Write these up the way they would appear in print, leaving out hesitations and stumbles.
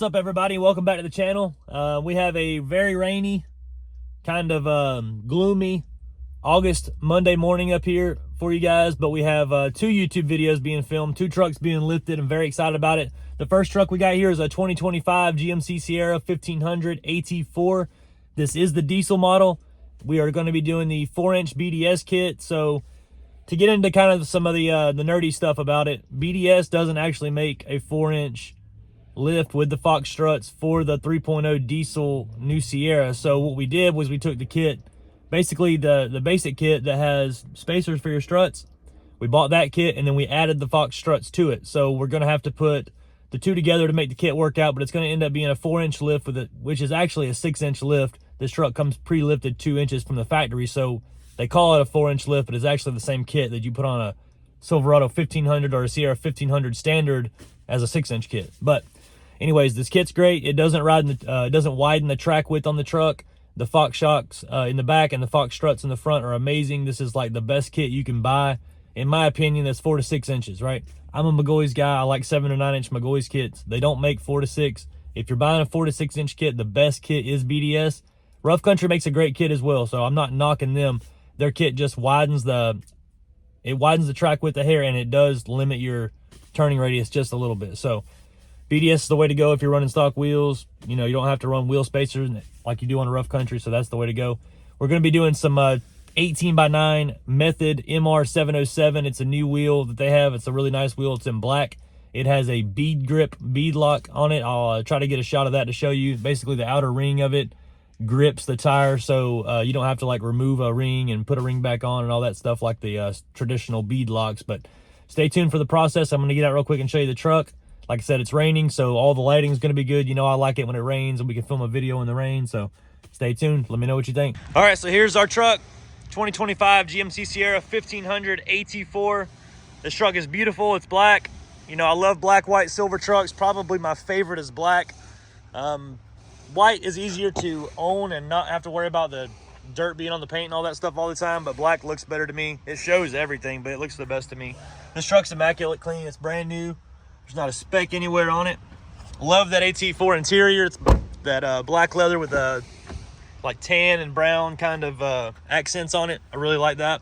What's up, everybody? Welcome back to the channel. We have a very rainy, kind of gloomy August Monday morning up here for you guys, but we have 2 YouTube videos being filmed, 2 trucks being lifted. I'm very excited about it. The first truck we got here is a 2025 GMC Sierra 1500 AT4. This is the diesel model. We are going to be doing the 4-inch BDS kit. So to get into kind of some of the nerdy stuff about it, BDS doesn't actually make a 4-inch lift with the Fox struts for the 3.0 diesel new Sierra. So what we did was we took the kit, basically the basic kit that has spacers for your struts. We bought that kit and then we added the Fox struts to it. So we're going to have to put the 2 together to make the kit work out, but it's going to end up being a 4-inch lift with it, which is actually a 6-inch lift. This truck comes pre-lifted 2 inches from the factory, so they call it a 4-inch lift, but it's actually the same kit that you put on a Silverado 1500 or a Sierra 1500 standard as a 6-inch kit. But anyways, this kit's great. It doesn't widen the track width on the truck. The Fox shocks in the back and the Fox struts in the front are amazing. This is like the best kit you can buy, in my opinion. That's 4 to 6 inches, right? I'm a McGoy's guy. I like 7 to 9 inch McGoy's kits. They don't make 4 to 6. If you're buying a 4 to 6 inch kit, the best kit is BDS. Rough Country makes a great kit as well, so I'm not knocking them. Their kit just widens the track width a hair, and it does limit your turning radius just a little bit. So BDS is the way to go if you're running stock wheels. You know, you don't have to run wheel spacers like you do on a Rough Country, so that's the way to go. We're going to be doing some 18x9 Method MR707. It's a new wheel that they have. It's a really nice wheel. It's in black. It has a bead grip, bead lock on it. I'll try to get a shot of that to show you. Basically, the outer ring of it grips the tire, so you don't have to like remove a ring and put a ring back on and all that stuff like the traditional bead locks. But stay tuned for the process. I'm going to get out real quick and show you the truck. Like I said, it's raining, so all the lighting is going to be good. You know, I like it when it rains and we can film a video in the rain, so stay tuned. Let me know what you think. All right, so here's our truck, 2025 GMC Sierra 1500 AT4. This truck is beautiful. It's black. You know, I love black, white, silver trucks. Probably my favorite is black. White is easier to own and not have to worry about the dirt being on the paint and all that stuff all the time, but black looks better to me. It shows everything, but it looks the best to me. This truck's immaculate clean. It's brand new. There's not a speck anywhere on it. Love that AT4 interior. It's that black leather with like tan and brown kind of accents on it. I really like that.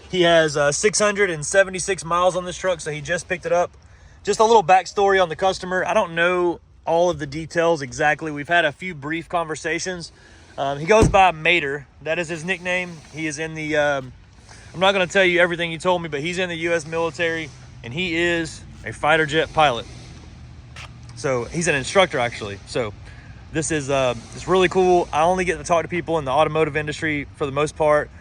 He has 676 miles on this truck, so he just picked it up. Just a little backstory on the customer. I don't know all of the details exactly. We've had a few brief conversations. He goes by Mater. That is his nickname. He is in the, I'm not going to tell you everything he told me, but he's in the U.S. military, and he is a fighter jet pilot. So he's an instructor, actually. So this is it's really cool. I only get to talk to people in the automotive industry for the most part.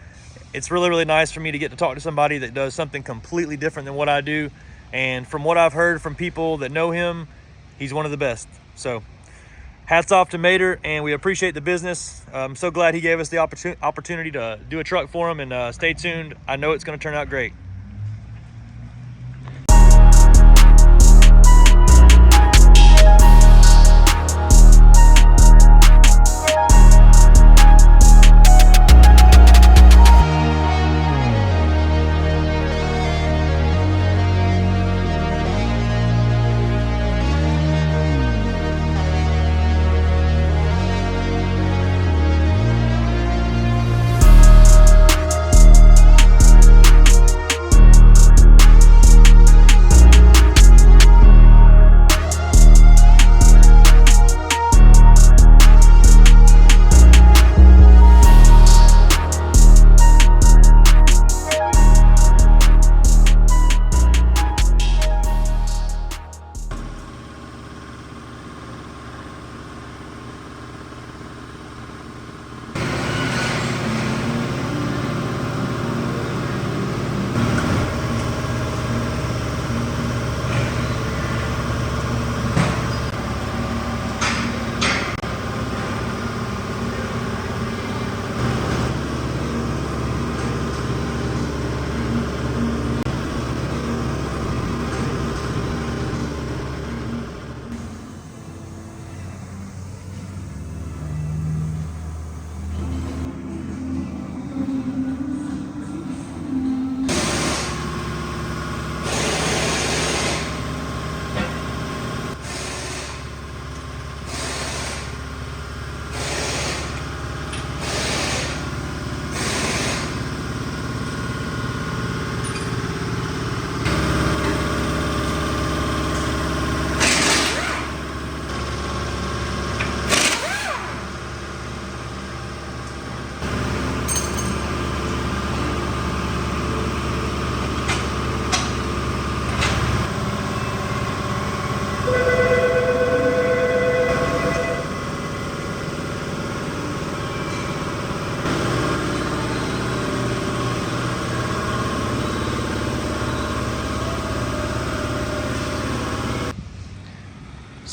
It's really, really nice for me to get to talk to somebody that does something completely different than what I do. And from what I've heard from people that know him, he's one of the best. So hats off to Mater, and we appreciate the business. I'm so glad he gave us the opportunity to do a truck for him, and stay tuned. I know it's going to turn out great.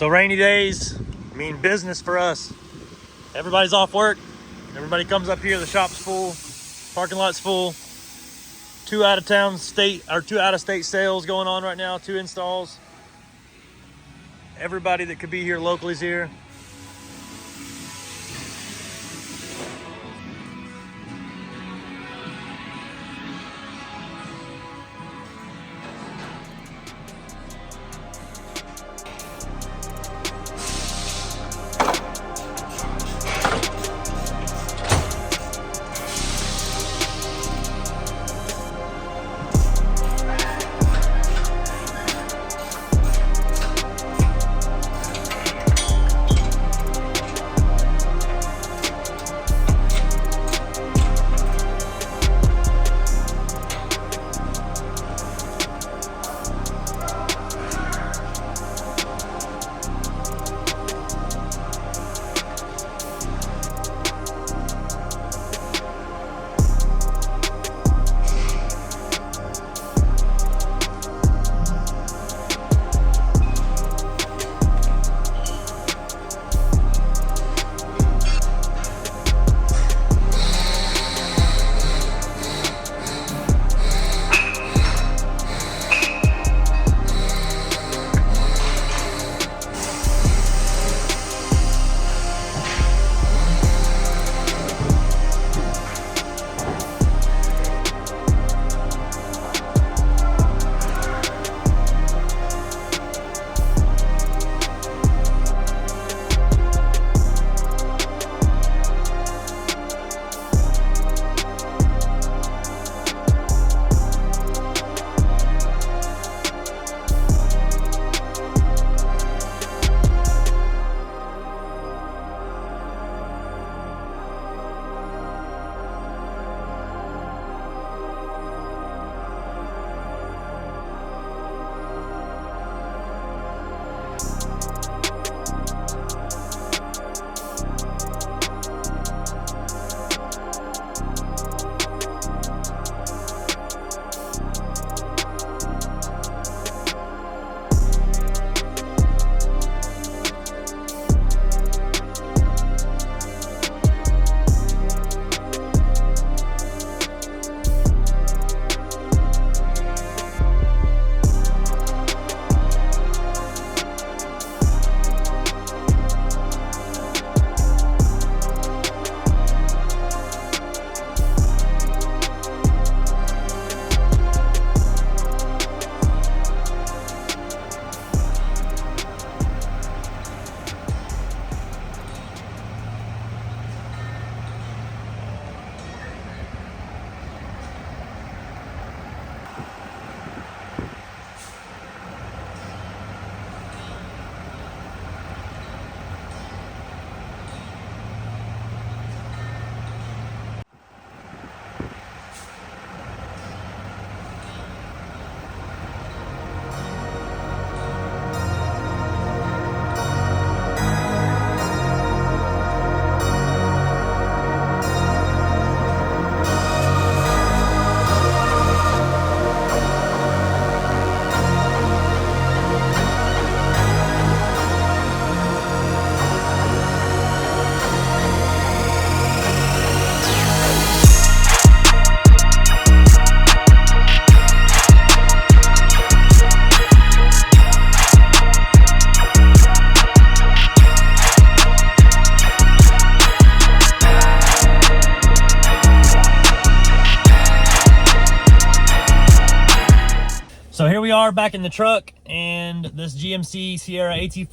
So rainy days mean business for us. Everybody's off work. Everybody comes up here. The shop's full. Parking lot's full. Two out of state sales going on right now. 2 installs. Everybody that could be here locally is here. So here we are back in the truck, and this GMC Sierra AT4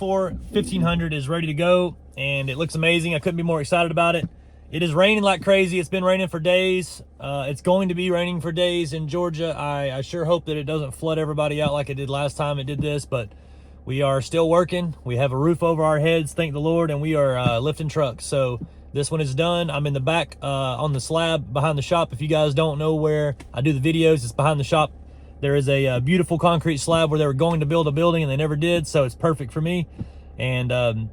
1500 is ready to go, and it looks amazing. I couldn't be more excited about it. It is raining like crazy. It's been raining for days. It's going to be raining for days in Georgia. I sure hope that it doesn't flood everybody out like it did last time it did this, but we are still working. We have a roof over our heads, thank the Lord, and we are lifting trucks. So this one is done. I'm in the back on the slab behind the shop. If you guys don't know where I do the videos, it's behind the shop. There is a beautiful concrete slab where they were going to build a building and they never did, so it's perfect for me. And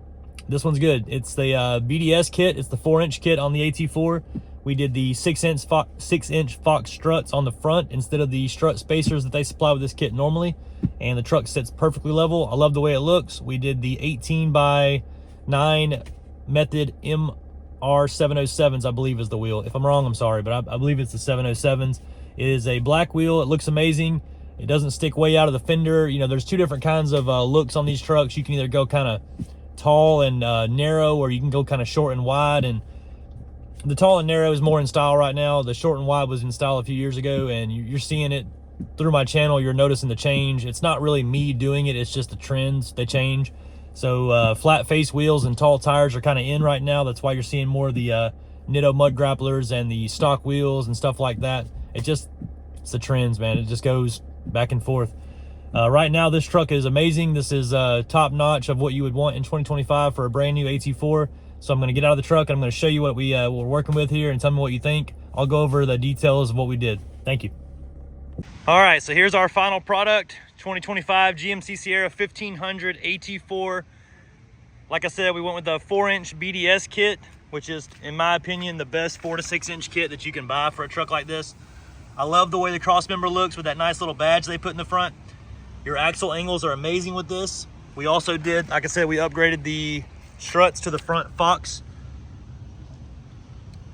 this one's good. It's the BDS kit. It's the 4-inch kit on the AT4. We did the 6-inch Fox struts on the front instead of the strut spacers that they supply with this kit normally. and the truck sits perfectly level. I love the way it looks. We did the 18x9 method MR707s, I believe is the wheel. If I'm wrong, I'm sorry, but I believe it's the 707s. It is a black wheel. It looks amazing. It doesn't stick way out of the fender. You know, there's two different kinds of looks on these trucks. You can either go kind of tall and narrow, or you can go kind of short and wide. And the tall and narrow is more in style right now. The short and wide was in style a few years ago, and you're seeing it through my channel. You're noticing the change. It's not really me doing it. It's just the trends. They change. So flat face wheels and tall tires are kind of in right now. That's why you're seeing more of the Nitto mud grapplers and the stock wheels and stuff like that. It's the trends, man. It just goes back and forth. Right now, this truck is amazing. This is top notch of what you would want in 2025 for a brand new AT4. So I'm going to get out of the truck and I'm going to show you what we're working with here, and tell me what you think. I'll go over the details of what we did. Thank you. All right, so here's our final product, 2025 GMC Sierra 1500 AT4. Like I said, we went with the 4-inch BDS kit, which is, in my opinion, the best 4 to 6 inch kit that you can buy for a truck like this. I love the way the cross member looks with that nice little badge they put in the front. Your axle angles are amazing with this. We also did, like I said, we upgraded the struts to the front Fox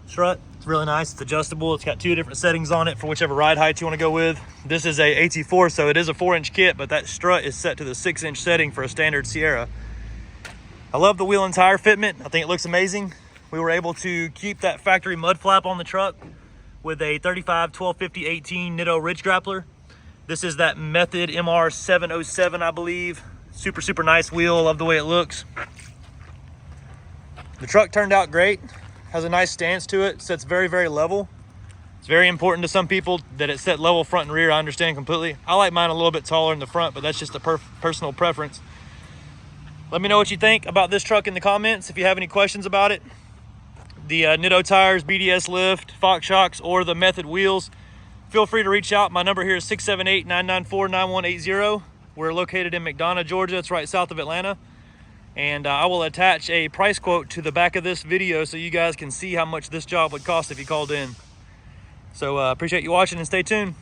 strut. It's really nice. It's adjustable. It's got 2 different settings on it for whichever ride height you want to go with. This is a AT4, so it is a 4-inch kit, but that strut is set to the 6-inch setting for a standard Sierra. I love the wheel and tire fitment. I think it looks amazing. We were able to keep that factory mud flap on the truck with a 35-1250-18 Nitto Ridge Grappler. This is that Method MR707, I believe. Super nice wheel. Love the way it looks. The truck turned out great. Has a nice stance to it. Sits very level. It's very important to some people that it set level front and rear. I understand completely. I like mine a little bit taller in the front, but that's just a personal preference. Let me know what you think about this truck in the comments if you have any questions about it. The Nitto tires, BDS lift, Fox shocks, or the Method wheels, feel free to reach out. My number here is 678-994-9180. We're located in McDonough, Georgia. It's right south of Atlanta. And I will attach a price quote to the back of this video so you guys can see how much this job would cost if you called in. So appreciate you watching, and stay tuned.